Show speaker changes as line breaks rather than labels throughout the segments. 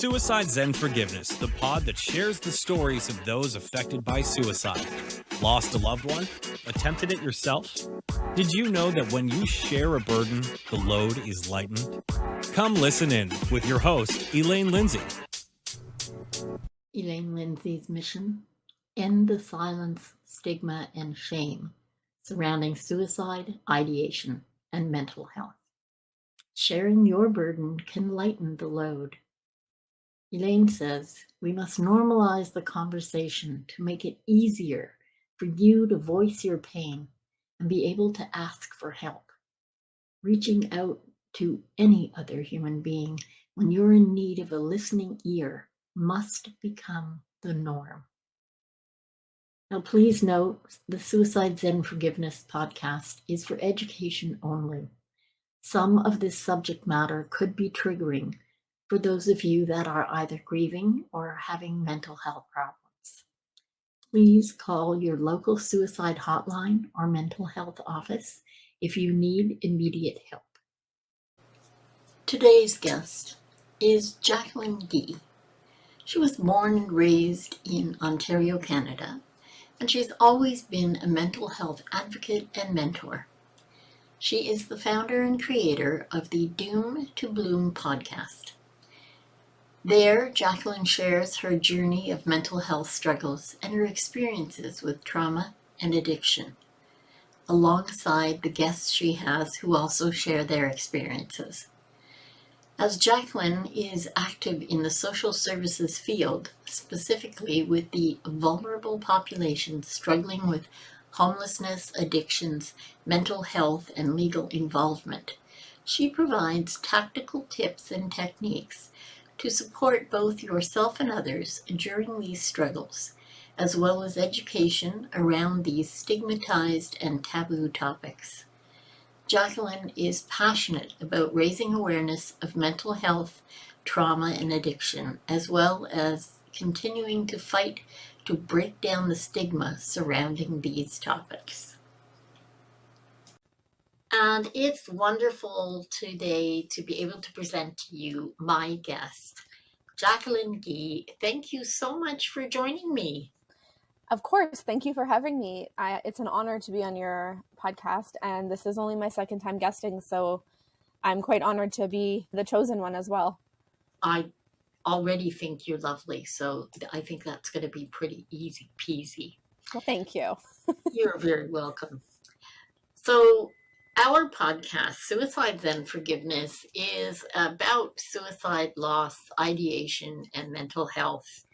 Suicide Zen Forgiveness, the pod that shares the stories of those affected by suicide. Lost a loved one? Attempted it yourself? Did you know that when you share a burden, the load is lightened? Come listen in with your host, Elaine Lindsay.
Elaine Lindsay's mission: end the silence, stigma, and shame surrounding suicide, ideation, and mental health. Sharing your burden can lighten the load. Elaine says we must normalize the conversation to make it easier for you to voice your pain and be able to ask for help. Reaching out to any other human being when you're in need of a listening ear must become the norm. Now, please note the Suicide Zen Forgiveness podcast is for education only. Some of this subject matter could be triggering for those of you that are either grieving or having mental health problems. Please call your local suicide hotline or mental health office if you need immediate help. Today's guest is Jacqueline Gee. She was born and raised in Ontario, Canada, and she's always been a mental health advocate and mentor. She is the founder and creator of the Doom to Bloom podcast. There, Jacqueline shares her journey of mental health struggles and her experiences with trauma and addiction, alongside the guests she has who also share their experiences. As Jacqueline is active in the social services field, specifically with the vulnerable populations struggling with homelessness, addictions, mental health, and legal involvement, she provides tactical tips and techniques to support both yourself and others during these struggles, as well as education around these stigmatized and taboo topics. Jacqueline is passionate about raising awareness of mental health, trauma, and addiction, as well as continuing to fight to break down the stigma surrounding these topics. And it's wonderful today to be able to present to you my guest, Jacqueline Gee. Thank you so much for joining me.
Of course. Thank you for having me. It's an honor to be on your podcast, and this is only my second time guesting, so I'm quite honored to be the chosen one as well.
I already think you're lovely, so I think that's going to be pretty easy peasy.
Well, thank you.
You're very welcome. So our podcast, Suicide Zen Forgiveness, is about suicide, loss, ideation, and mental health.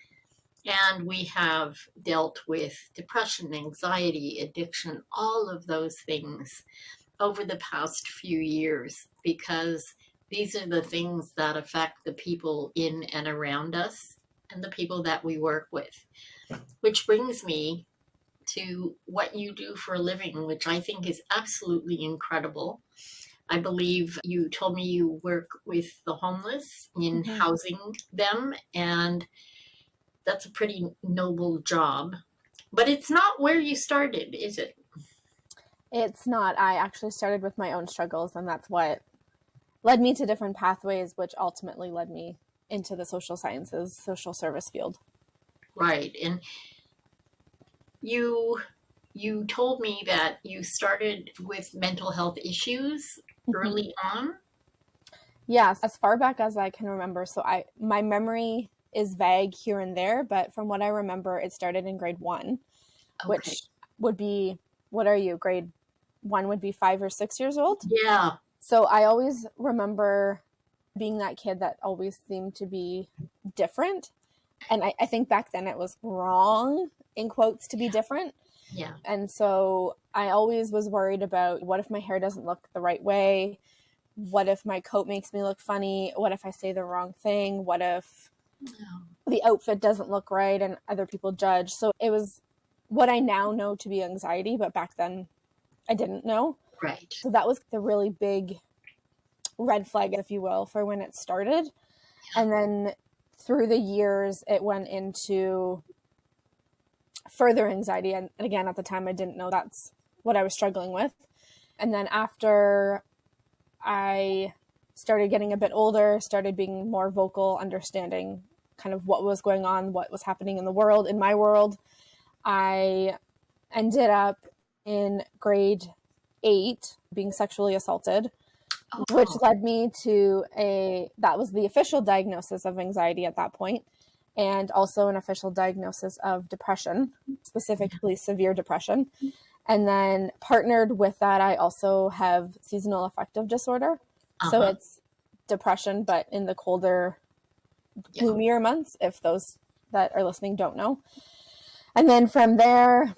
And we have dealt with depression, anxiety, addiction, all of those things over the past few years, because these are the things that affect the people in and around us and the people that we work with. Which brings me to what you do for a living, which I think is absolutely incredible. I believe you told me you work with the homeless in housing them, and that's a pretty noble job. But it's not where you started, is it?
It's not. I actually started with my own struggles, and that's what led me to different pathways, which ultimately led me into the social sciences, social service field.
Right. And you told me that you started with mental health issues early on.
Yes, as far back as I can remember. So my memory is vague here and there, but from what I remember, it started in grade 1, which would be, what are you? Grade 1 would be 5 or 6 years old?
Yeah.
So I always remember being that kid that always seemed to be different. And I think back then it was wrong, in quotes, to be different.
Yeah.
And so I always was worried about, what if my hair doesn't look the right way? What if my coat makes me look funny? What if I say the wrong thing? What if the outfit doesn't look right and other people judge? So it was what I now know to be anxiety, but back then I didn't know.
Right.
So that was the really big red flag, if you will, for when it started. Yeah. And then through the years, it went into further anxiety. And again, at the time, I didn't know that's what I was struggling with. And then after I started getting a bit older, started being more vocal, understanding kind of what was going on, what was happening in the world, in my world, I ended up in grade 8 being sexually assaulted, which led me to that was the official diagnosis of anxiety at that point, and also an official diagnosis of depression, specifically severe depression. And then partnered with that, I also have seasonal affective disorder. So it's depression, but in the colder, gloomier months, if those that are listening don't know. And then from there,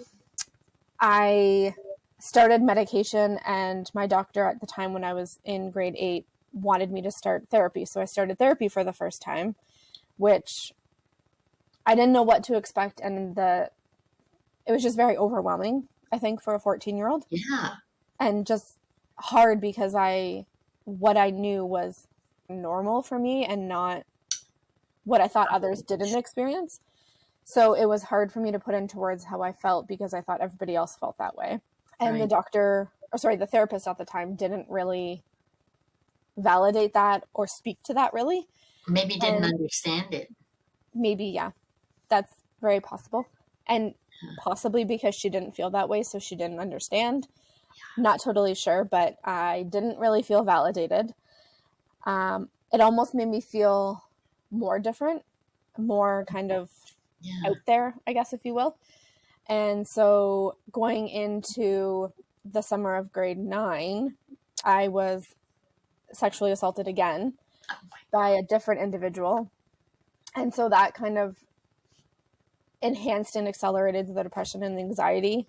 I started medication, and my doctor at the time when I was in grade 8 wanted me to start therapy. So I started therapy for the first time, which I didn't know what to expect. And it was just very overwhelming, I think, for a 14-year-old.
Yeah.
And just hard because what I knew was normal for me and not what I thought others didn't experience. So it was hard for me to put into words how I felt because I thought everybody else felt that way. And the therapist at the time didn't really validate that or speak to that really.
Maybe didn't understand it.
Maybe, yeah, that's very possible. And possibly because she didn't feel that way, so she didn't understand. Not totally sure, but I didn't really feel validated. It almost made me feel more different, more kind of out there, I guess, if you will. And so going into the summer of grade 9, I was sexually assaulted again by a different individual. And so that kind of enhanced and accelerated the depression and the anxiety,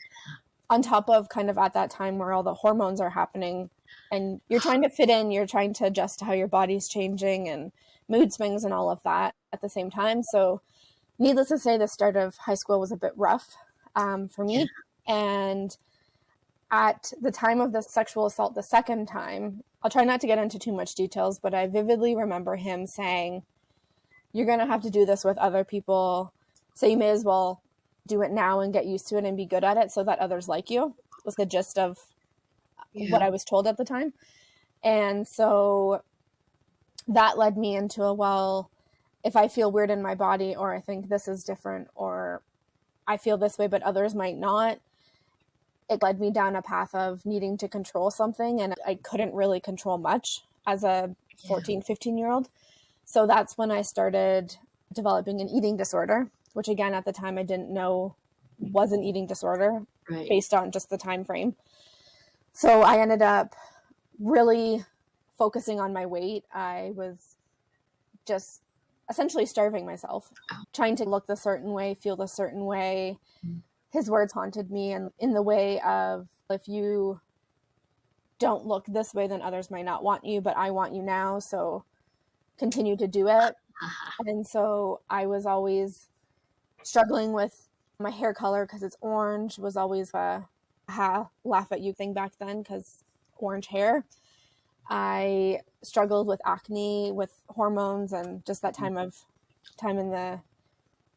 on top of kind of at that time where all the hormones are happening and you're trying to fit in, you're trying to adjust to how your body's changing and mood swings and all of that at the same time. So needless to say, the start of high school was a bit rough for me. And at the time of the sexual assault the second time, I'll try not to get into too much details, but I vividly remember him saying, "You're going to have to do this with other people, so you may as well do it now and get used to it and be good at it so that others like you," was the gist of what I was told at the time. And so that led me into if I feel weird in my body, or I think this is different, or I feel this way, but others might not, it led me down a path of needing to control something. And I couldn't really control much as a 14, 15-year-old. So that's when I started developing an eating disorder, which again, at the time I didn't know was an eating disorder based on just the time frame. So I ended up really focusing on my weight. I was just essentially starving myself, trying to look the certain way, feel the certain way. His words haunted me, and in the way of, if you don't look this way, then others might not want you, but I want you now, so continue to do it. And so I was always struggling with my hair color because it's orange, was always a laugh at you thing back then because orange hair. I struggled with acne, with hormones, and just that time in the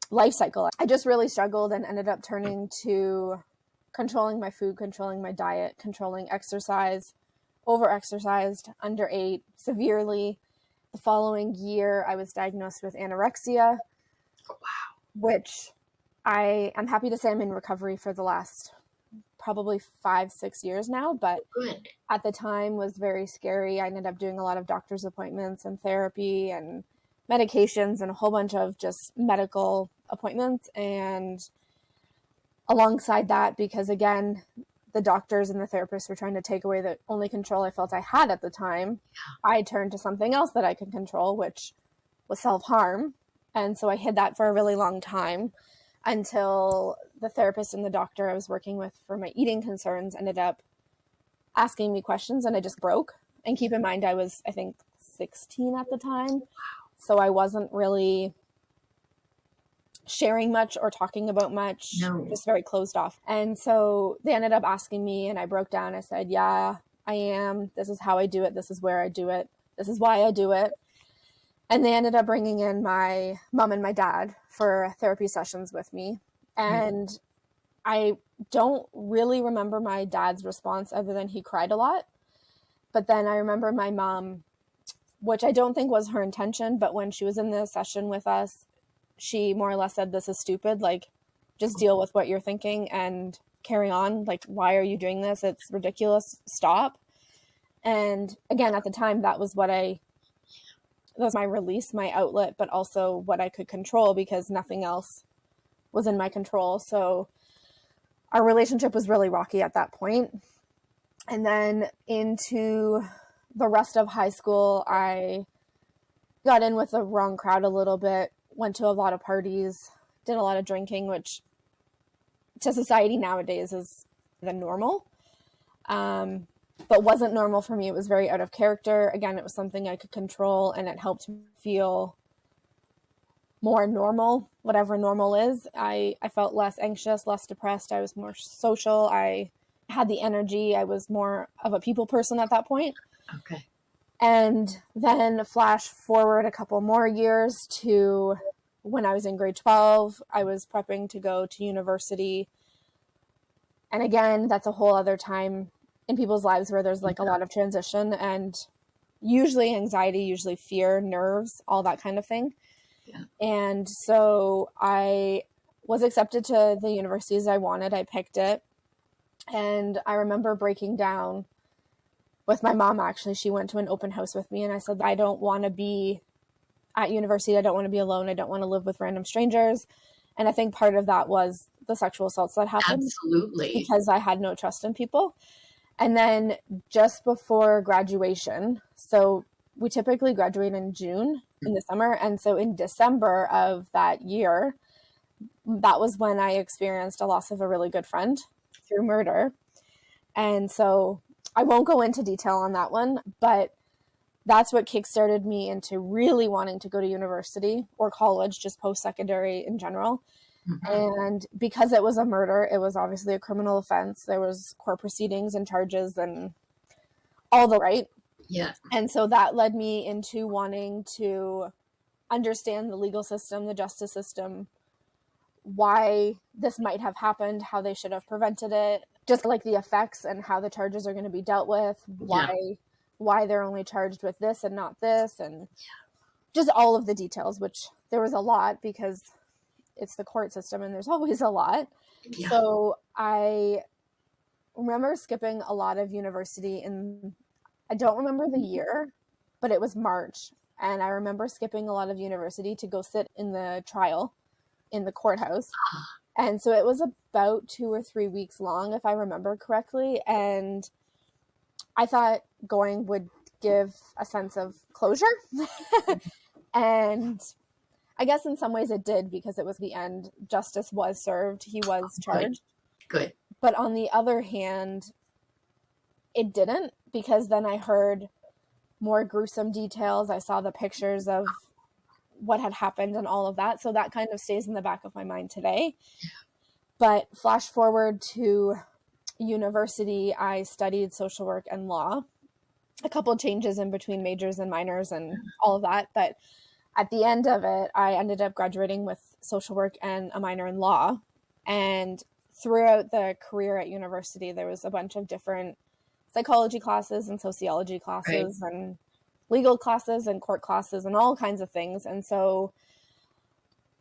life cycle. I just really struggled and ended up turning to controlling my food, controlling my diet, controlling exercise, over-exercised, underate severely. The following year, I was diagnosed with anorexia, which I am happy to say I'm in recovery for the last probably 5-6 years now, but at the time was very scary. I ended up doing a lot of doctor's appointments and therapy and medications and a whole bunch of just medical appointments. And alongside that, because again, the doctors and the therapists were trying to take away the only control I felt I had at the time, I turned to something else that I could control, which was self-harm. And so I hid that for a really long time until the therapist and the doctor I was working with for my eating concerns ended up asking me questions, and I just broke. And keep in mind, I was, I think, 16 at the time. So I wasn't really sharing much or talking about much, just very closed off. And so they ended up asking me, and I broke down. I said, yeah, I am. This is how I do it. This is where I do it. This is why I do it. And they ended up bringing in my mom and my dad for therapy sessions with me. And I don't really remember my dad's response other than he cried a lot. But then I remember my mom which I don't think was her intention. But when she was in the session with us, she more or less said, "This is stupid. Like, just deal with what you're thinking and carry on. Like, why are you doing this? It's ridiculous. Stop." And again, at the time, that was my release, my outlet, but also what I could control, because nothing else was in my control. So our relationship was really rocky at that point. And then into the rest of high school, I got in with the wrong crowd a little bit, went to a lot of parties, did a lot of drinking, which to society nowadays is the normal. But wasn't normal for me. It was very out of character. Again, it was something I could control, and it helped me feel more normal, whatever normal is. I felt less anxious, less depressed. I was more social. I had the energy. I was more of a people person at that point.
Okay.
And then flash forward a couple more years to when I was in grade 12, I was prepping to go to university. And again, that's a whole other time in people's lives where there's like a lot of transition, and usually anxiety, usually fear, nerves, all that kind of thing.
Yeah.
And so I was accepted to the universities I wanted. I picked it. And I remember breaking down with my mom. Actually, she went to an open house with me, and I said, I don't want to be at university. I don't want to be alone. I don't want to live with random strangers. And I think part of that was the sexual assaults that happened.
Absolutely.
Because I had no trust in people. And then just before graduation, so we typically graduate in June in the summer. And so in December of that year, that was when I experienced a loss of a really good friend through murder. And so I won't go into detail on that one, but that's what kickstarted me into really wanting to go to university or college, just post-secondary in general. Mm-hmm. And because it was a murder, it was obviously a criminal offense. There was court proceedings and charges and all the right.
Yeah.
And so that led me into wanting to understand the legal system, the justice system, why this might have happened, how they should have prevented it, just like the effects and how the charges are going to be dealt with, why they're only charged with this and not this, and just all of the details, which there was a lot because it's the court system and there's always a lot. Yeah. So I remember skipping a lot of university I don't remember the year, but it was March. And I remember skipping a lot of university to go sit in the trial in the courthouse. And so it was about 2 or 3 weeks long, if I remember correctly. And I thought going would give a sense of closure. And I guess in some ways it did, because it was the end. Justice was served. He was charged.
Good.
But on the other hand, it didn't, because then I heard more gruesome details. I saw the pictures of what had happened and all of that. So that kind of stays in the back of my mind today. Yeah. But flash forward to university, I studied social work and law. A couple of changes in between majors and minors and all of that. But at the end of it, I ended up graduating with social work and a minor in law. And throughout the career at university, there was a bunch of different psychology classes and sociology classes, right, and legal classes and court classes and all kinds of things. And so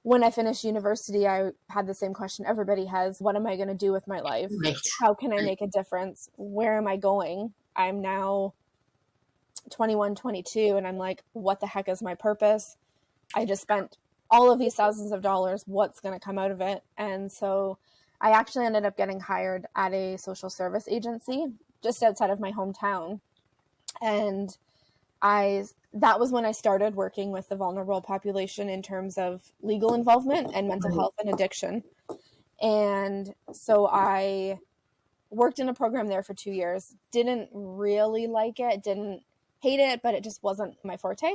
when I finished university, I had the same question everybody has. What am I going to do with my life? Right. How can I make a difference? Where am I going? I'm now 21, 22, and I'm like, what the heck is my purpose? I just spent all of these thousands of dollars. What's going to come out of it? And so I actually ended up getting hired at a social service agency just outside of my hometown. And that was when I started working with the vulnerable population in terms of legal involvement and mental health and addiction. And so I worked in a program there for 2 years, didn't really like it, didn't hate it, but it just wasn't my forte.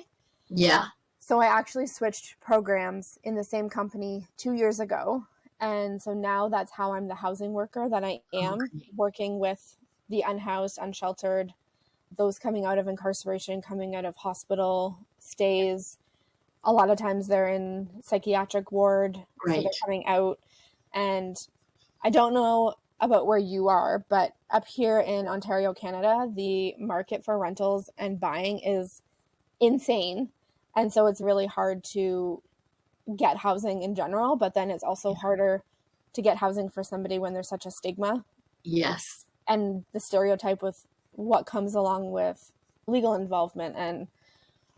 Yeah.
So I actually switched programs in the same company 2 years ago. And so now that's how I'm the housing worker that I am, working with the unhoused, unsheltered, those coming out of incarceration, coming out of hospital stays. A lot of times they're in psychiatric ward, right, so they're coming out. And I don't know about where you are, but up here in Ontario, Canada, the market for rentals and buying is insane. And so it's really hard to get housing in general, but then it's also harder to get housing for somebody when there's such a stigma.
Yes.
And the stereotype with what comes along with legal involvement and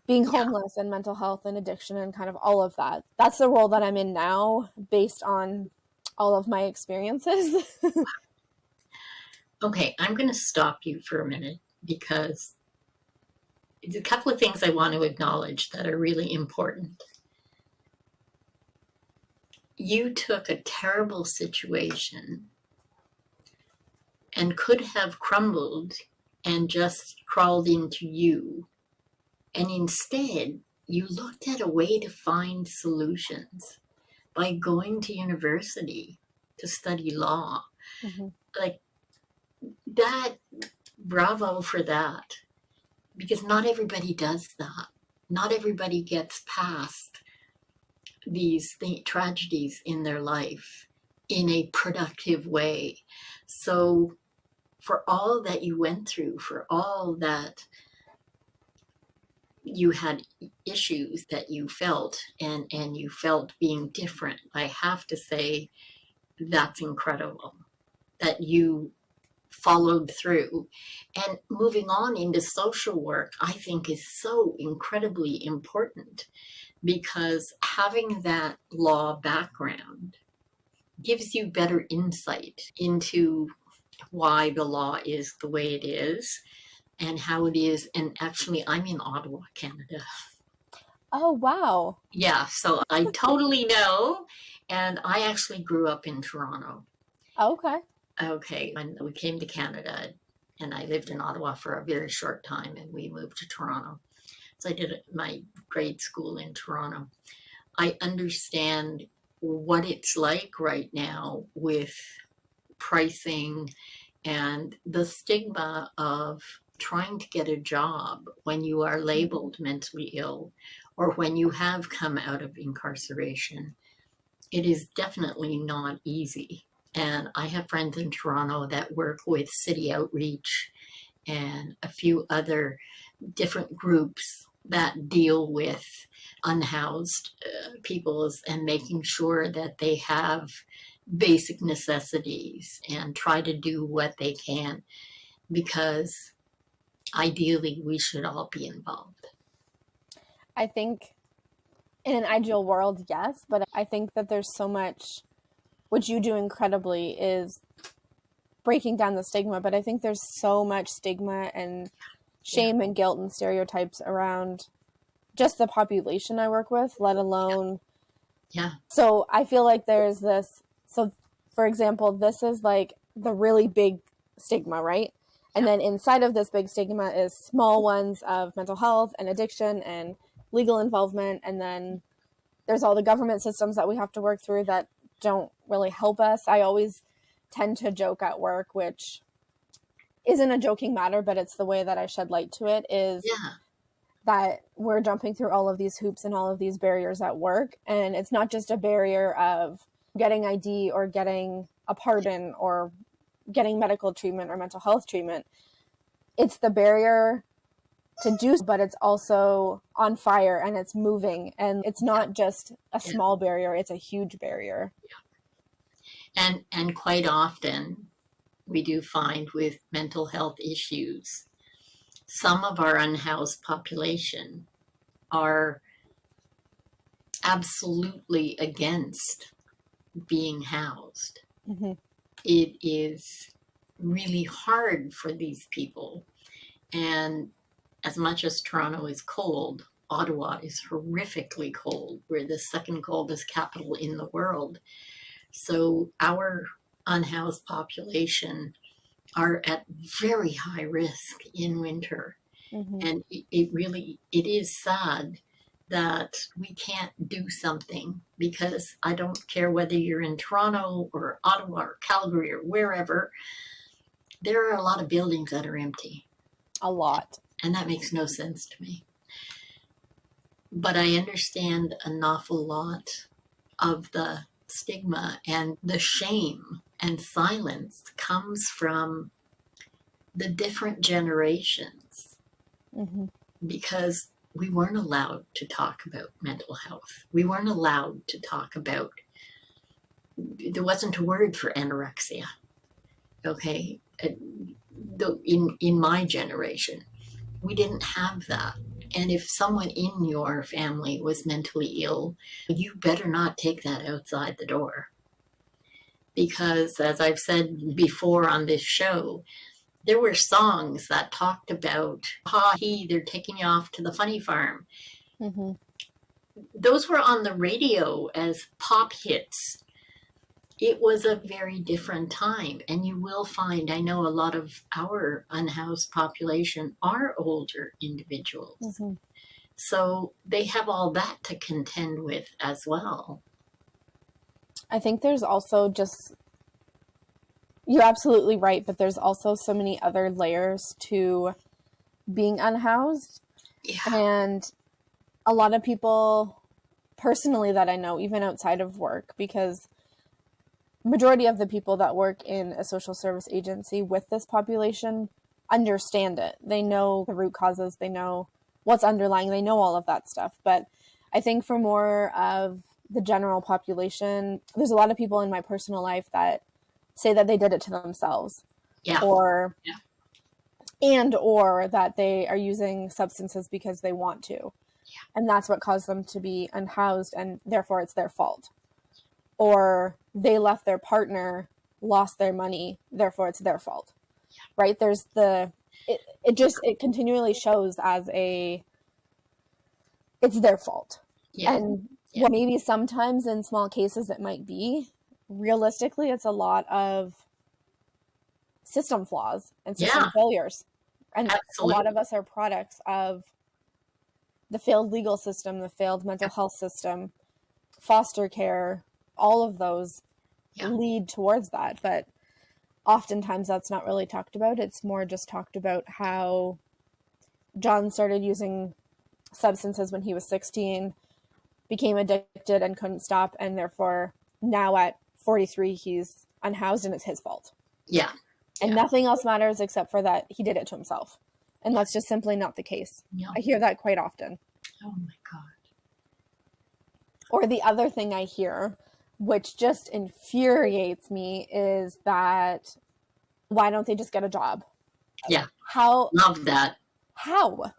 being homeless and mental health and addiction and kind of all of that. That's the role that I'm in now based on all of my experiences.
Okay, I'm going to stop you for a minute because there's a couple of things I want to acknowledge that are really important. You took a terrible situation and could have crumbled and just crawled into you. And instead, you looked at a way to find solutions by going to university to study law.
Mm-hmm.
Like that, bravo for that. Because not everybody does that. Not everybody gets past these tragedies in their life in a productive way. So for all that you went through, for all that you had issues that you felt and you felt being different, I have to say that's incredible that you followed through. And moving on into social work, I think is so incredibly important because having that law background gives you better insight into why the law is the way it is and how it is. And actually, I'm in Ottawa, Canada.
Oh, wow.
Yeah, so I totally know. And I actually grew up in Toronto.
Okay.
Okay, when we came to Canada, and I lived in Ottawa for a very short time, and we moved to Toronto. So I did my grade school in Toronto. I understand what it's like right now with pricing and the stigma of trying to get a job when you are labeled mentally ill or when you have come out of incarceration. It is definitely not easy. And I have friends in Toronto that work with City Outreach and a few other different groups that deal with unhoused peoples and making sure that they have basic necessities and try to do what they can because ideally we should all be involved.
I think in an ideal world, yes, but I think that there's so much, which you do incredibly, is breaking down the stigma, but I think there's so much stigma and shame and guilt and stereotypes around just the population I work with, let alone.
Yeah.
So I feel like there's this, so for example, this is like the really big stigma, right? And then inside of this big stigma is small ones of mental health and addiction and legal involvement. And then there's all the government systems that we have to work through that don't really help us. I always tend to joke at work, which isn't a joking matter, but it's the way that I shed light to it, is that we're jumping through all of these hoops and all of these barriers at work. And it's not just a barrier of getting ID or getting a pardon or getting medical treatment or mental health treatment. It's the barrier to do, but it's also on fire and it's moving. And it's not just a small barrier, it's a huge barrier.
And quite often we do find with mental health issues, some of our unhoused population are absolutely against being housed.
Mm-hmm.
It is really hard for these people. And as much as Toronto is cold, Ottawa is horrifically cold. We're the second coldest capital in the world. So our unhoused population are at very high risk in winter.
Mm-hmm.
And it is sad that we can't do something, because I don't care whether you're in Toronto or Ottawa or Calgary or wherever, there are a lot of buildings that are empty.
A lot.
And that makes no sense to me. But I understand an awful lot of the stigma and the shame and silence comes from the different generations.
Mm-hmm.
Because we weren't allowed to talk about mental health. We weren't allowed to talk about, there wasn't a word for anorexia, okay? In my generation, we didn't have that. And if someone in your family was mentally ill, you better not take that outside the door. Because as I've said before on this show, there were songs that talked about, they're taking you off to the funny farm.
Mm-hmm.
Those were on the radio as pop hits. It was a very different time. And you will find, I know a lot of our unhoused population are older individuals.
Mm-hmm.
So they have all that to contend with as well.
I think there's also just, you're absolutely right, but there's also so many other layers to being unhoused.
Yeah.
And a lot of people personally that I know, even outside of work, because majority of the people that work in a social service agency with this population understand it. They know the root causes, they know what's underlying, they know all of that stuff. But I think for more of the general population, there's a lot of people in my personal life that say that they did it to themselves.
Yeah.
Or that they are using substances because they want to.
Yeah.
And that's what caused them to be unhoused, and therefore it's their fault. Or they left their partner, lost their money, therefore it's their fault. Yeah. Right? There's it continually shows as it's their fault.
Yeah.
And what maybe sometimes in small cases it might be, realistically it's a lot of system flaws and system failures. And
absolutely.
A lot of us are products of the failed legal system, the failed mental health system, foster care, all of those lead towards that. But oftentimes that's not really talked about. It's more just talked about how John started using substances when he was 16, became addicted and couldn't stop, and therefore now at 43 he's unhoused and it's his fault.
Yeah.
And nothing else matters except for that he did it to himself. And that's just simply not the case.
Yeah.
I hear that quite often.
Oh my God.
Or the other thing I hear, which just infuriates me, is that why don't they just get a job?
Yeah.
How?
Love that.
How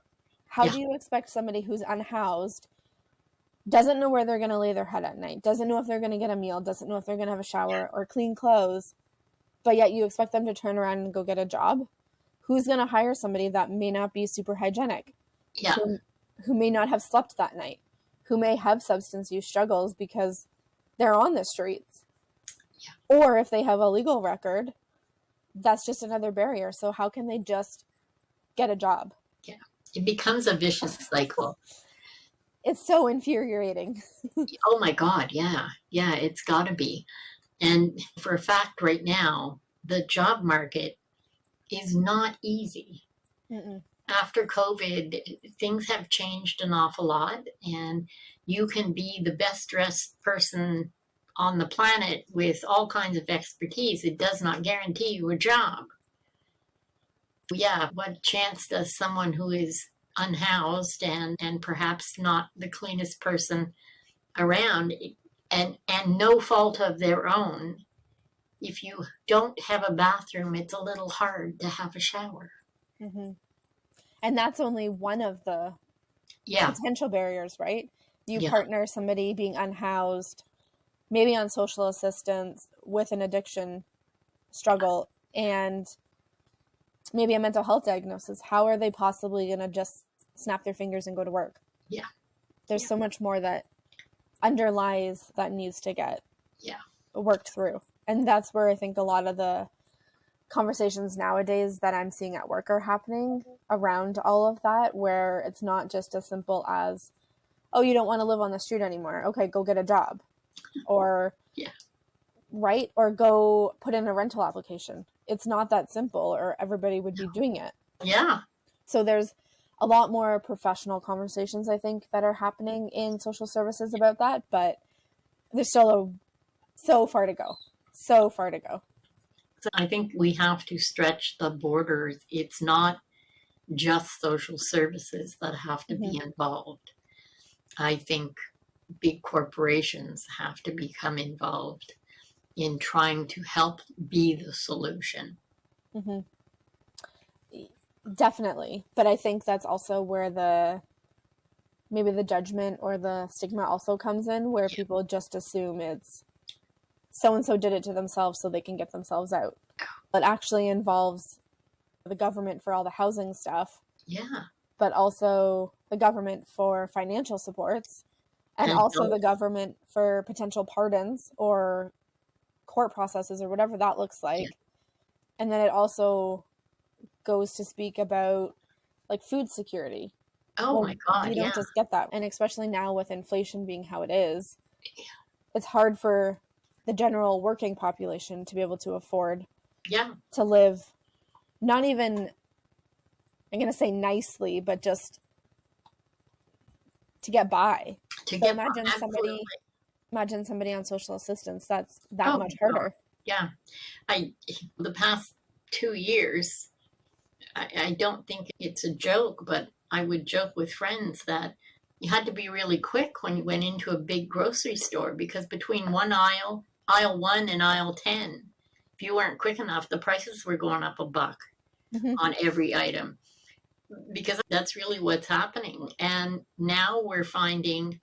do you expect somebody who's unhoused, doesn't know where they're going to lay their head at night, doesn't know if they're going to get a meal, doesn't know if they're going to have a shower or clean clothes, but yet you expect them to turn around and go get a job? Who's going to hire somebody that may not be super hygienic?
Yeah.
Who may not have slept that night? Who may have substance use struggles because they're on the streets?
Yeah.
Or if they have a legal record, that's just another barrier. So how can they just get a job?
Yeah. It becomes a vicious cycle.
It's so infuriating.
Oh my God. Yeah. Yeah. It's got to be. And for a fact right now, the job market is not easy.
Mm-mm.
After COVID, things have changed an awful lot, and you can be the best dressed person on the planet with all kinds of expertise. It does not guarantee you a job. Yeah, what chance does someone who is unhoused and perhaps not the cleanest person around, and no fault of their own, if you don't have a bathroom, it's a little hard to have a shower.
Mm-hmm. And that's only one of the potential barriers, right? You partner somebody being unhoused, maybe on social assistance with an addiction struggle and maybe a mental health diagnosis. How are they possibly going to just snap their fingers and go to work?
Yeah.
There's so much more that underlies that needs to get worked through. And that's where I think a lot of the conversations nowadays that I'm seeing at work are happening around all of that, where it's not just as simple as, oh, you don't want to live on the street anymore. Okay, go get a job. Or, right? Or go put in a rental application. It's not that simple, or everybody would be doing it.
Yeah.
So there's a lot more professional conversations, I think, that are happening in social services about that, but there's still so far to go. So far to go.
I think we have to stretch the borders. It's not just social services that have to be involved. I think big corporations have to become involved in trying to help be the solution.
Mm-hmm. Definitely. But I think that's also where maybe the judgment or the stigma also comes in, where people just assume it's so-and-so did it to themselves so they can get themselves out. It actually involves the government for all the housing stuff.
Yeah.
But also the government for financial supports, and also the government for potential pardons or court processes or whatever that looks like. Yeah. And then it also goes to speak about like food security.
Oh my God.
You don't just get that. And especially now with inflation being how it is, it's hard for the general working population to be able to afford to live, not even, I'm going to say nicely, but just to get by. Imagine somebody on social assistance. That's that much harder.
Yeah. The past 2 years, I don't think it's a joke, but I would joke with friends that you had to be really quick when you went into a big grocery store, because between one aisle 1 and aisle 10, if you weren't quick enough, the prices were going up $1 on every item, because that's really what's happening. And now we're finding,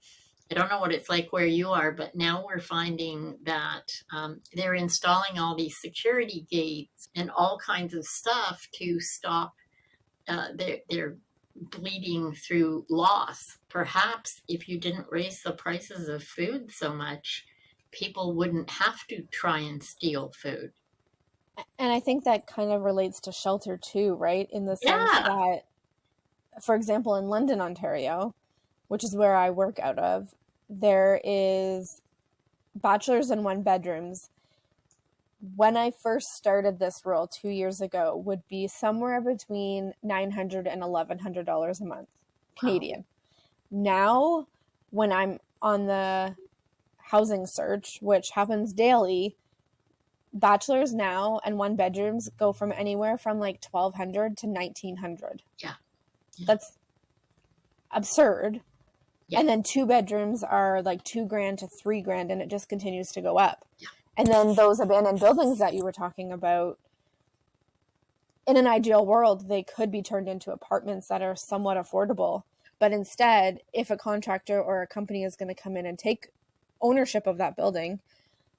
I don't know what it's like where you are, but now we're finding that they're installing all these security gates and all kinds of stuff to stop their bleeding through loss. Perhaps if you didn't raise the prices of food so much, people wouldn't have to try and steal food.
And I think that kind of relates to shelter too, right? In the sense that, for example, in London, Ontario, which is where I work out of, there is bachelors and 1 bedrooms. When I first started this role 2 years ago, would be somewhere between $900 and $1,100 a month, Canadian. Now, when I'm on the housing search, which happens daily, bachelors now and 1 bedrooms go from anywhere from like $1,200 to $1,900.
Yeah.
That's absurd. Yeah. And then 2 bedrooms are like $2,000 to $3,000, and it just continues to go up. Yeah. And then those abandoned buildings that you were talking about, in an ideal world, they could be turned into apartments that are somewhat affordable. But instead, if a contractor or a company is going to come in and take ownership of that building,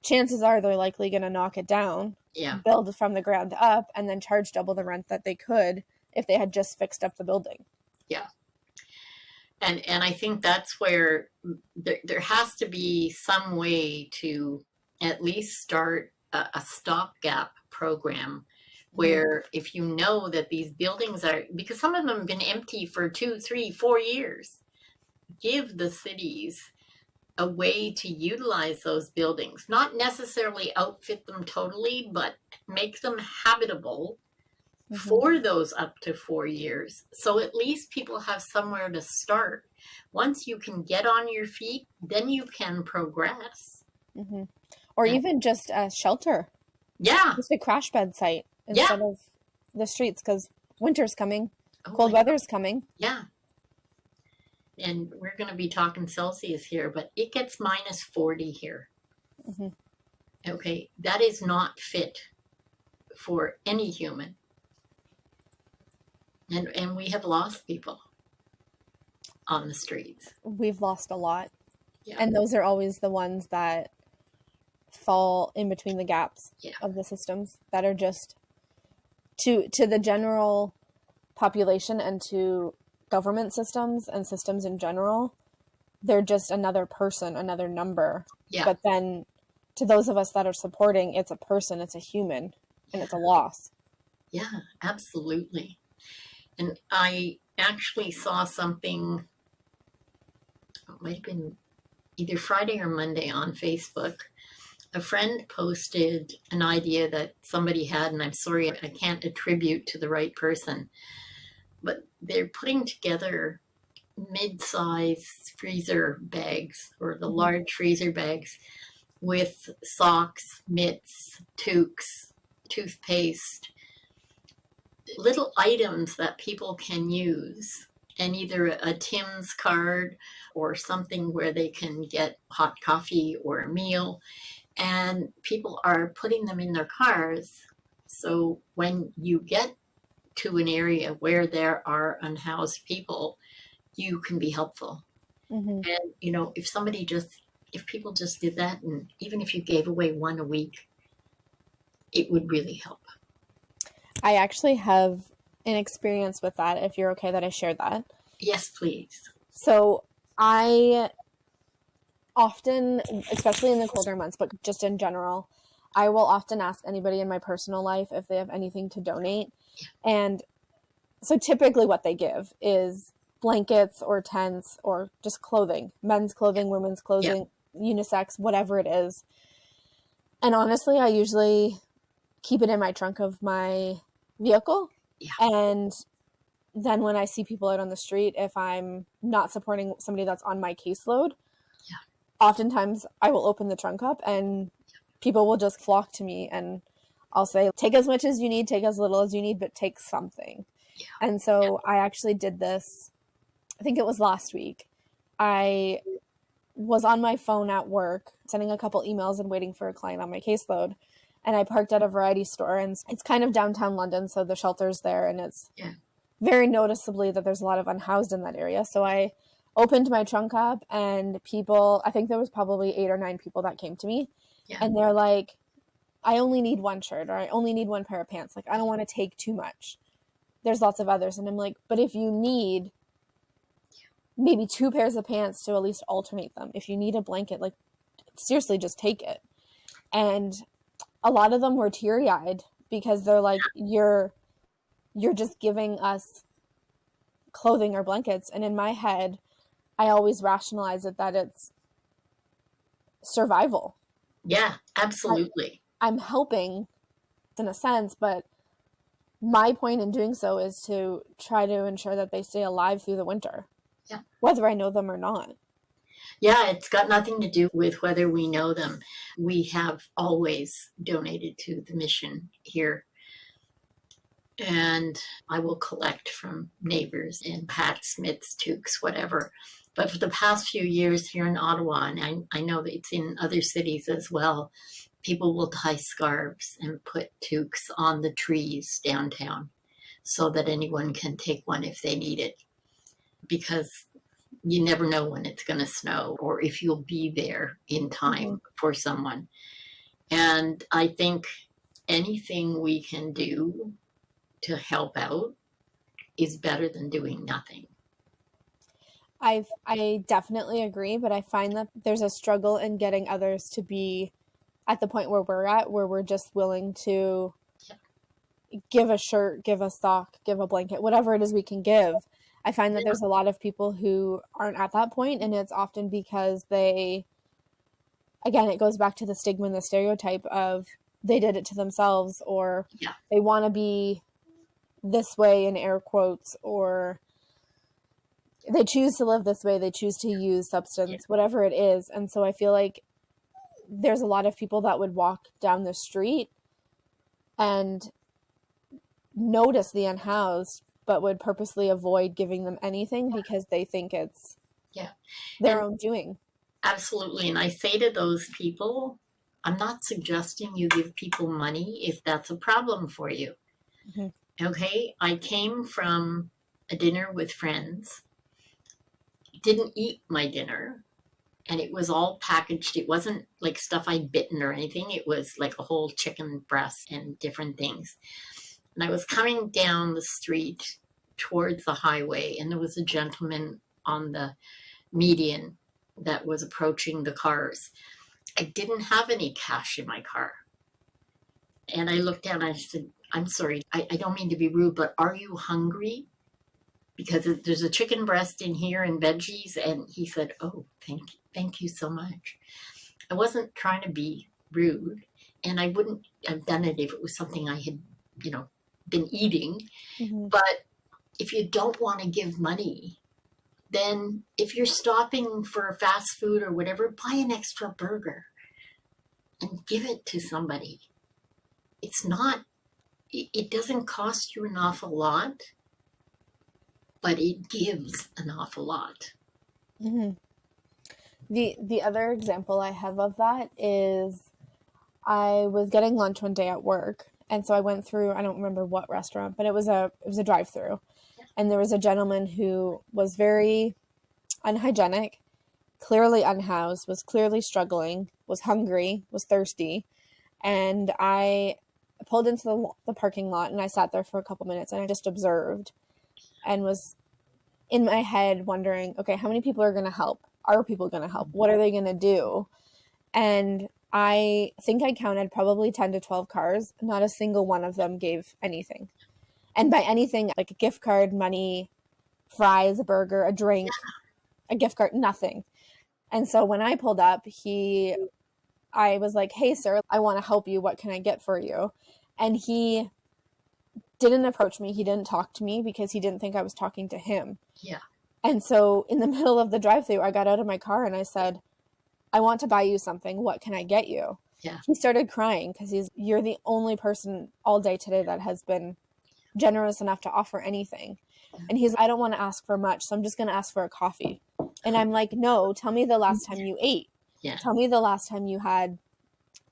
chances are they're likely going to knock it down, build from the ground up, and then charge double the rent that they could if they had just fixed up the building.
Yeah. And I think that's where there has to be some way to at least start a stopgap program where if you know that these buildings are, because some of them have been empty for 2, 3, 4 years, give the cities a way to utilize those buildings, not necessarily outfit them totally, but make them habitable for those up to 4 years. So at least people have somewhere to start. Once you can get on your feet, then you can progress.
Or even just a shelter.
Yeah.
Just a crash bed site instead of the streets, because winter's coming, cold weather's coming.
Yeah. And we're going to be talking Celsius here, but it gets minus 40 here. Okay. That is not fit for any human. And we have lost people on the streets.
We've lost a lot. Yeah. And those are always the ones that fall in between the gaps of the systems that are just to the general population and to government systems and systems in general. They're just another person, another number. Yeah. But then to those of us that are supporting, it's a person, it's a human, and it's a loss.
Yeah, absolutely. And I actually saw something, it might have been either Friday or Monday on Facebook. A friend posted an idea that somebody had, and I'm sorry, I can't attribute to the right person, but they're putting together mid-size freezer bags, or the large freezer bags, with socks, mitts, toques, toothpaste, little items that people can use, and either a Tim's card or something where they can get hot coffee or a meal. And people are putting them in their cars. So when you get to an area where there are unhoused people, you can be helpful.
Mm-hmm.
And, if people just did that, and even if you gave away one a week, it would really help.
I actually have an experience with that, if you're okay that I share that.
Yes, please.
So I often, especially in the colder months, but just in general, I will often ask anybody in my personal life if they have anything to donate. And so typically what they give is blankets or tents or just clothing, men's clothing, women's clothing, unisex, whatever it is. And honestly, I usually keep it in my trunk of my vehicle.
Yeah.
And then when I see people out on the street, if I'm not supporting somebody that's on my caseload, oftentimes I will open the trunk up and people will just flock to me, and I'll say, take as much as you need, take as little as you need, but take something.
Yeah.
And so I actually did this, I think it was last week. I was on my phone at work, sending a couple emails and waiting for a client on my caseload. And I parked at a variety store, and it's kind of downtown London, so the shelter's there, and it's very noticeably that there's a lot of unhoused in that area. So I opened my trunk up, and people, I think there was probably 8 or 9 people that came to me, and they're like, I only need one shirt, or I only need one pair of pants. Like, I don't want to take too much. There's lots of others. And I'm like, but if you need maybe 2 pairs of pants to at least alternate them, if you need a blanket, like, seriously, just take it. And a lot of them were teary-eyed because they're like, you're just giving us clothing or blankets. And in my head, I always rationalize it that it's survival.
Yeah, absolutely.
I'm helping in a sense, but my point in doing so is to try to ensure that they stay alive through the winter.
Yeah.
Whether I know them or not.
Yeah, it's got nothing to do with whether we know them. We have always donated to the mission here. And I will collect from neighbors and hats, mitts, toques, whatever. But for the past few years here in Ottawa, and I know that it's in other cities as well, people will tie scarves and put toques on the trees downtown so that anyone can take one if they need it. Because you never know when it's going to snow or if you'll be there in time for someone. And I think anything we can do to help out is better than doing nothing.
I definitely agree, but I find that there's a struggle in getting others to be at the point where we're at, where we're just willing to give a shirt, give a sock, give a blanket, whatever it is we can give. I find that there's a lot of people who aren't at that point, and it's often because again, it goes back to the stigma and the stereotype of they did it to themselves, or they want to be this way in air quotes, or they choose to live this way, they choose to use substance, whatever it is. And so I feel like there's a lot of people that would walk down the street and notice the unhoused, but would purposely avoid giving them anything because they think it's their own doing.
Absolutely. And I say to those people, I'm not suggesting you give people money if that's a problem for you. Okay? I came from a dinner with friends, didn't eat my dinner, and it was all packaged. It wasn't like stuff I'd bitten or anything. It was like a whole chicken breast and different things. And I was coming down the street towards the highway, and there was a gentleman on the median that was approaching the cars. I didn't have any cash in my car. And I looked down and I said, I'm sorry, I don't mean to be rude, but are you hungry? Because there's a chicken breast in here and veggies. And he said, oh, thank you so much. I wasn't trying to be rude, and I wouldn't have done it if it was something I had, been eating. But if you don't want to give money, then if you're stopping for fast food or whatever, buy an extra burger and give it to somebody. It's not it doesn't cost you an awful lot, but it gives an awful lot.
Mm-hmm. The other example I have of that is I was getting lunch one day at work, and so I went through, I don't remember what restaurant, but it was a drive-through, and there was a gentleman who was very unhygienic, clearly unhoused, was clearly struggling, was hungry, was thirsty, and I pulled into the parking lot, and I sat there for a couple minutes, and I just observed and was in my head wondering, okay, how many people are going to help? Are people going to help? What are they going to do? And I think I counted probably 10 to 12 cars. Not a single one of them gave anything. And by anything, like a gift card, money, fries, a burger, a drink, a gift card, nothing. And so when I pulled up, I was like, hey, sir, I want to help you. What can I get for you? And he didn't approach me. He didn't talk to me because he didn't think I was talking to him.
Yeah.
And so in the middle of the drive-thru, I got out of my car and I said, I want to buy you something. What can I get you?
Yeah.
He started crying because you're the only person all day today that has been generous enough to offer anything.
Yeah.
And I don't want to ask for much, so I'm just going to ask for a coffee. And I'm like, no, tell me the last time you ate.
Yeah.
Tell me the last time you had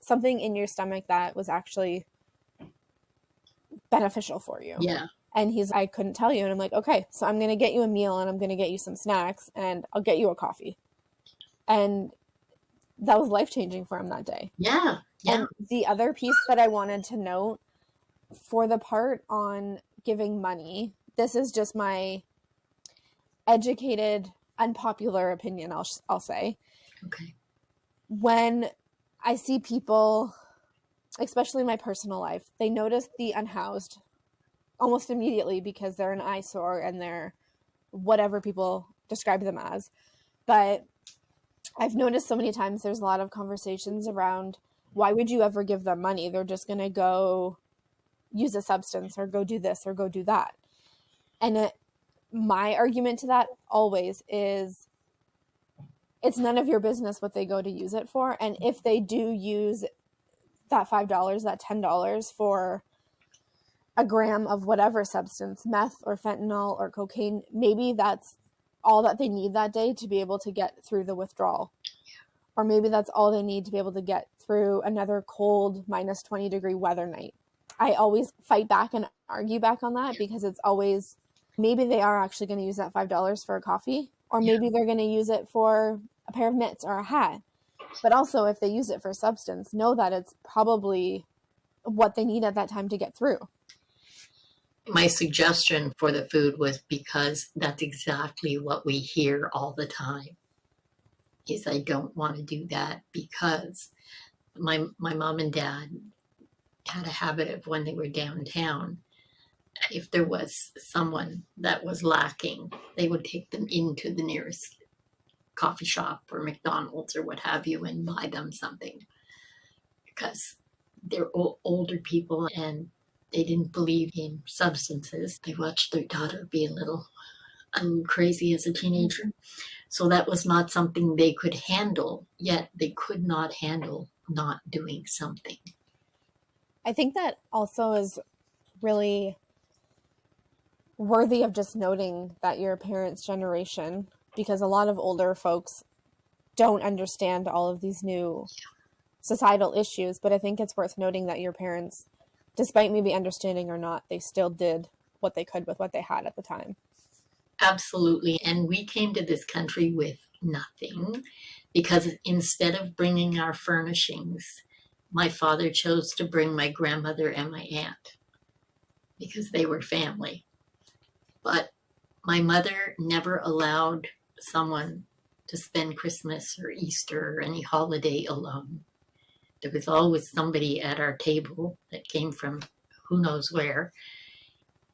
something in your stomach that was actually beneficial for you.
Yeah.
And I couldn't tell you. And I'm like, okay, so I'm going to get you a meal and I'm going to get you some snacks and I'll get you a coffee. And that was life-changing for him that day.
Yeah. Yeah.
And the other piece that I wanted to note for the part on giving money, this is just my educated, unpopular opinion, I'll say.
Okay.
When I see people, especially in my personal life, they notice the unhoused almost immediately because they're an eyesore and they're whatever people describe them as. But I've noticed so many times there's a lot of conversations around, why would you ever give them money? They're just going to go use a substance or go do this or go do that. And my argument to that always is, it's none of your business what they go to use it for. And if they do use that $5, that $10 for a gram of whatever substance, meth or fentanyl or cocaine, maybe that's all that they need that day to be able to get through the withdrawal. Or maybe that's all they need to be able to get through another cold minus 20-degree weather night. I always fight back and argue back on that because it's always, maybe they are actually going to use that $5 for a coffee, or maybe they're going to use it for a pair of mitts or a hat. But also, if they use it for substance, know that it's probably what they need at that time to get through.
My suggestion for the food was because that's exactly what we hear all the time. Is I don't want to do that because my mom and dad had a habit of when they were downtown, if there was someone that was lacking, they would take them into the nearest coffee shop or McDonald's or what have you and buy them something because they're older people and they didn't believe in substances. They watched their daughter be a little crazy as a teenager. So that was not something they could handle, yet they could not handle not doing something.
I think that also is really worthy of just noting that your parents' generation, because a lot of older folks don't understand all of these new societal issues, but I think it's worth noting that your parents, despite maybe understanding or not, they still did what they could with what they had at the time.
Absolutely. And we came to this country with nothing because instead of bringing our furnishings, my father chose to bring my grandmother and my aunt because they were family. But my mother never allowed someone to spend Christmas or Easter or any holiday alone. There was always somebody at our table that came from who knows where.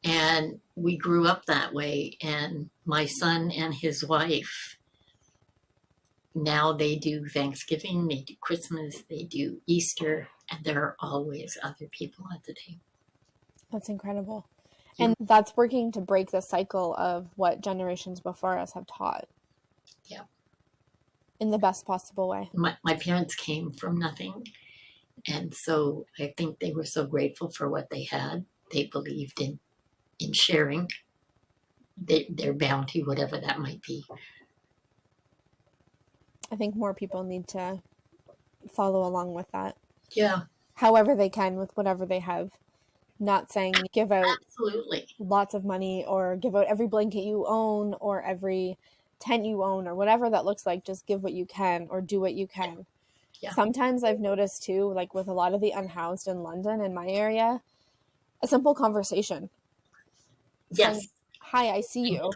And we grew up that way. And my son and his wife, now they do Thanksgiving, they do Christmas, they do Easter, and there are always other people at the table.
That's incredible. And that's working to break the cycle of what generations before us have taught.
Yeah.
In the best possible way.
My parents came from nothing. And so I think they were so grateful for what they had. they believed in sharing their bounty, whatever that might be.
I think more people need to follow along with that.
Yeah,
However they can with whatever they have. Not saying give out
absolutely.
lots of money or give out every blanket you own or every tent you own or whatever that looks like. Just give what you can or do what you can.
Yeah.
Sometimes I've noticed too, like with a lot of the unhoused in London, in my area, a simple conversation.
Yes.
Saying, hi, I see you.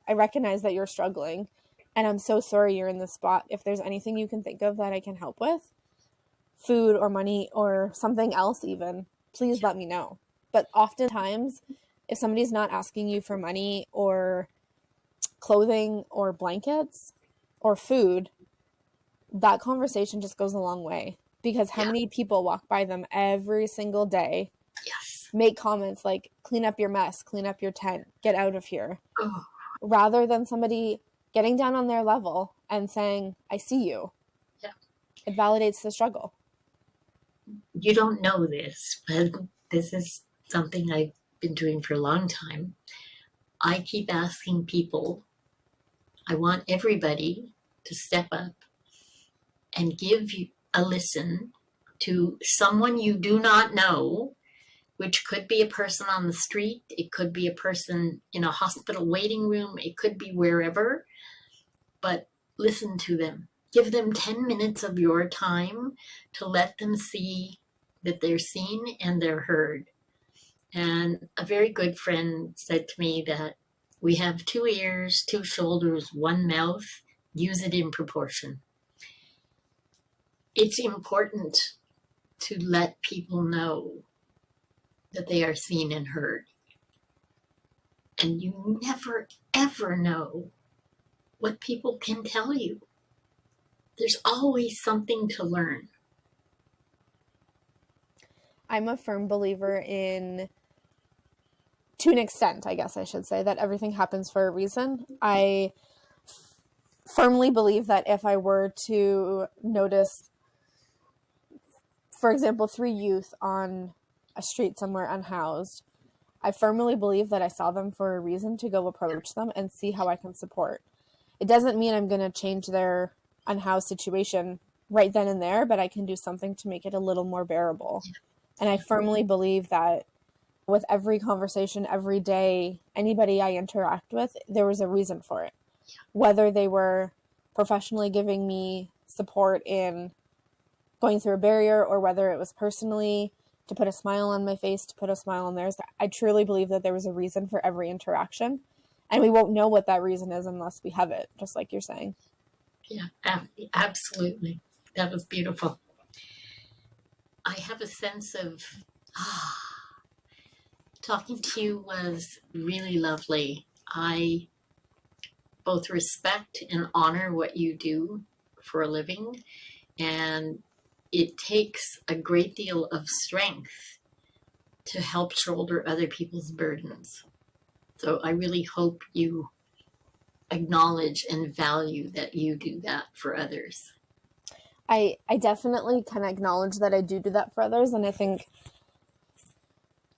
I recognize that you're struggling and I'm so sorry you're in this spot. If there's anything you can think of that I can help with, food or money or something else even, please let me know. But oftentimes, if somebody's not asking you for money or clothing or blankets or food, that conversation just goes a long way. Because how many people walk by them every single day, make comments like, clean up your mess, clean up your tent, get out of here, rather than somebody getting down on their level and saying, I see you.
Yeah.
It validates the struggle.
You don't know this, but this is something I've been doing for a long time. I keep asking people, I want everybody to step up and give you a listen to someone you do not know, which could be a person on the street, it could be a person in a hospital waiting room, it could be wherever, but listen to them. Give them 10 minutes of your time to let them see that they're seen and they're heard. And a very good friend said to me that we have 2 ears, 2 shoulders, 1 mouth, use it in proportion. It's important to let people know that they are seen and heard. And you never, ever know what people can tell you. There's always something to learn.
I'm a firm believer in, to an extent, I guess I should say, that everything happens for a reason. I firmly believe that if I were to notice, for example, 3 youth on a street somewhere unhoused, I firmly believe that I saw them for a reason to go approach them and see how I can support. It doesn't mean I'm going to change their unhoused situation right then and there, but I can do something to make it a little more bearable. And I firmly believe that with every conversation, every day, anybody I interact with, there was a reason for it. Whether they were professionally giving me support in going through a barrier or whether it was personally to put a smile on my face, to put a smile on theirs. I truly believe that there was a reason for every interaction. And we won't know what that reason is unless we have it, just like you're saying.
Yeah, absolutely. That was beautiful. I have a sense of, talking to you was really lovely. I both respect and honor what you do for a living, and it takes a great deal of strength to help shoulder other people's burdens. So I really hope you acknowledge and value that you do that for others.
I definitely can acknowledge that I do that for others. And I think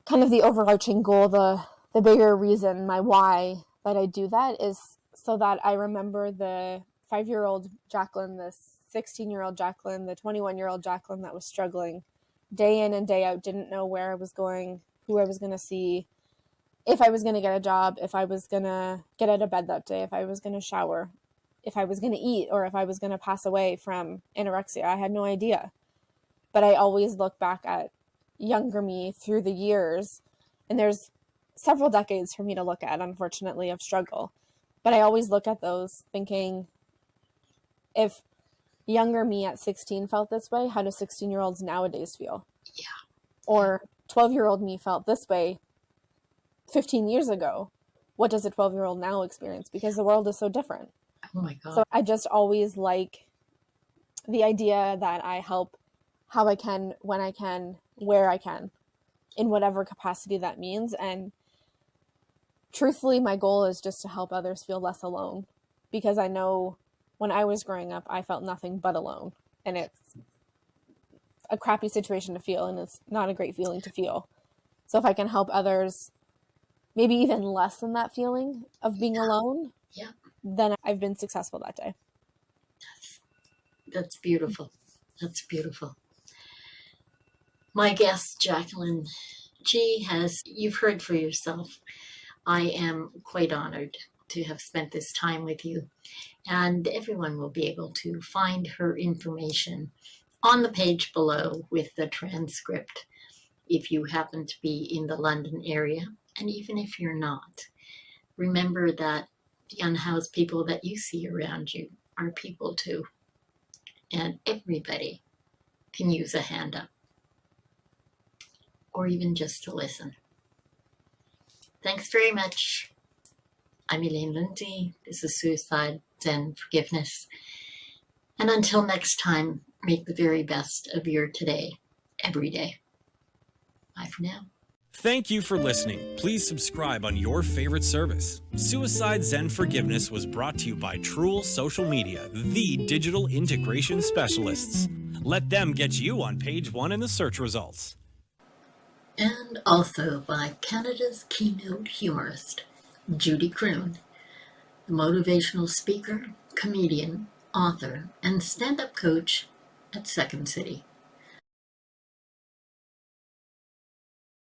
kind of the overarching goal, the bigger reason, my why that I do that is so that I remember the 5-year-old Jacqueline, the 16-year-old Jacqueline, the 21-year-old Jacqueline that was struggling day in and day out, didn't know where I was going, who I was going to see, if I was going to get a job, if I was going to get out of bed that day, if I was going to shower, if I was going to eat, or if I was going to pass away from anorexia. I had no idea. But I always look back at younger me through the years, and there's several decades for me to look at, unfortunately, of struggle. But I always look at those thinking, if younger me at 16 felt this way, how do 16-year-olds nowadays feel?
Yeah.
Or 12-year-old me felt this way 15 years ago. What does a 12-year-old now experience? Because the world is so different.
Oh my God.
So I just always like the idea that I help how I can, when I can, where I can, in whatever capacity that means. And truthfully, my goal is just to help others feel less alone, because I know when I was growing up, I felt nothing but alone. And it's a crappy situation to feel, and it's not a great feeling to feel. So if I can help others maybe even lessen that feeling of being alone, then I've been successful that day.
That's beautiful. That's beautiful. My guest, Jacqueline Gee, you've heard for yourself. I am quite honored to have spent this time with you. And everyone will be able to find her information on the page below with the transcript if you happen to be in the London area. And even if you're not, remember that the unhoused people that you see around you are people too. And everybody can use a hand up or even just to listen. Thanks very much. I'm Elaine Lindsay. This is Suicide Zen Forgiveness. And until next time, make the very best of your today, every day. Bye for now.
Thank you for listening. Please subscribe on your favorite service. Suicide Zen Forgiveness was brought to you by Truel Social Media, the digital integration specialists. Let them get you on page 1 in the search results.
And also by Canada's keynote humorist, Judy Croon, the motivational speaker, comedian, author, and stand-up coach at Second City.